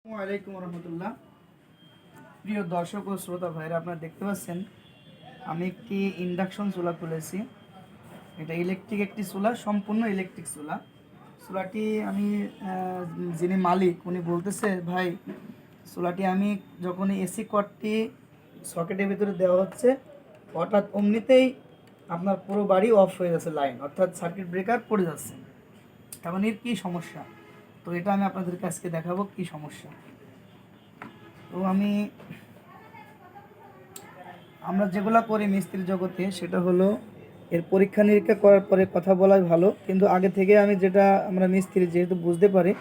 ওয়ালাইকুম রহমতুল্লাহ। প্রিয় দর্শক ও শ্রোতা ভাইরা, আপনারা দেখতে পাচ্ছেন আমি একটি ইন্ডাকশন চুলা খুলেছি। এটা ইলেকট্রিক একটি চুলা, সম্পূর্ণ ইলেকট্রিক চুলা। চুলাটি আমি যিনি মালিক উনি বলতেছে, ভাই চুলাটি আমি যখন এসি কর্ডটি সকেটের ভিতরে দেওয়া হচ্ছে, হঠাৎ অমনিতেই আপনার পুরো বাড়ি অফ হয়ে যাচ্ছে, লাইন অর্থাৎ সার্কিট ব্রেকার পড়ে যাচ্ছে। এখন এর কী সমস্যা, তো এটা আমি আপনাদেরকে আজকে দেখাবো কি সমস্যা। তো আমরা যেগুলো করি মিস্ত্রি জগতে, সেটা হলো এর পরীক্ষা নিরীক্ষা করার পরে কথা বলাই ভালো, কিন্তু আগে থেকে আমি যেটা আমরা মিস্ত্রি যেহেতু বুঝতে পারি,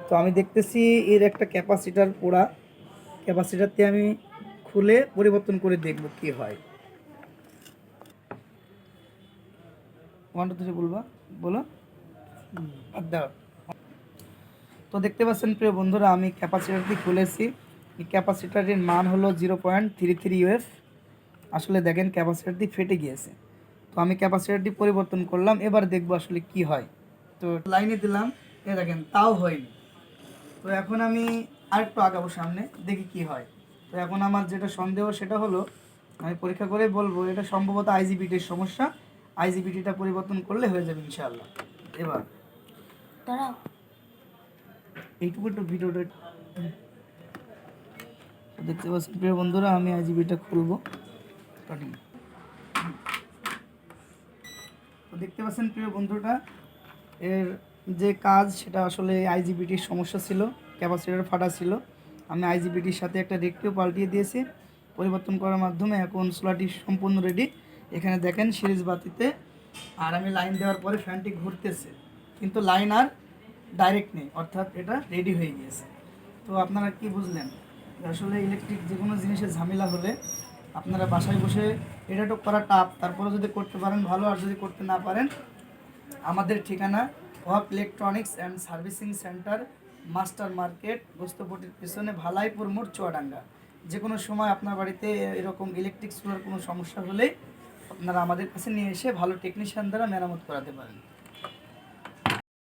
তো আমি দেখতেছি এর একটা ক্যাপাসিটার পোড়া। ক্যাপাসিটারটি আমি খুলে পরিবর্তন করে দেখব কি হয়। 1 2 3 বলবা, বলো। দাও। তো দেখতে পাচ্ছেন প্রিয় বন্ধুরা, আমি ক্যাপাসিটারটি খুলেছি। এই ক্যাপাসিটারের মান হলো 0.33 ইউএফ। আসলে দেখেন ক্যাপাসিটারটি ফেটে গিয়েছে। তো আমি ক্যাপাসিটারটি পরিবর্তন করলাম, এবার দেখবো আসলে কি হয়। তো লাইনে দিলাম, এ দেখেন তাও হয়নি। তো এখন আমি আরেকটু আগাবো সামনে, দেখি কি হয়। তো এখন আমার যেটা সন্দেহ সেটা হলো, আমি পরীক্ষা করে বলবো এটা সম্ভবত আইজিবিটির সমস্যা। আইজিবিটিটা পরিবর্তন করলে হয়ে যাবে ইনশাআল্লাহ। এবার দাঁড়াও, এইটুকু একটু ভিডিওটা দেখতে পাচ্ছেন প্রিয় বন্ধুরা, আমি আইজিবিটা খুলবো। কাটিং। তো দেখতে পাচ্ছেন প্রিয় বন্ধুটা, এর যে কাজ সেটা আসলে আইজিবিটির সমস্যা ছিল, ক্যাপাসিটর ফাটা ছিল। আমি আইজিবিটির সাথে একটা রেকটিও পাল্টিয়ে দিয়েছি। পরিবর্তন করার মাধ্যমে এখন চুলাটি সম্পূর্ণ রেডি। এখানে দেখেন সিরিজ বাতিতে, আর আমি লাইন দেওয়ার পরে ফ্যানটি ঘুরতেছে, কিন্তু লাইন আর ডাইরেক্ট নেই, অর্থাৎ এটা রেডি হয়ে গিয়েছে। তো আপনারা কি বুঝলেন, আসলে ইলেকট্রিক যে কোনো জিনিসের ঝামেলা হলে আপনারা বাসায় বসে, এটা তো করা টাফ, তারপরে যদি করতে পারেন ভালো, আর যদি করতে না পারেন আমাদের ঠিকানা walk electronics and servicing centre, master market, গোস্তপটির পিছনে, ভালাইপুর মোড়, চুয়াডাঙ্গা। যে কোনো সময় আপনার বাড়িতে এরকম ইলেকট্রিক চুলার কোনো সমস্যা হলে আপনারা আমাদের কাছে নিয়ে এসে ভালো টেকনিশিয়ান দ্বারা মেরামত করাতে পারেন।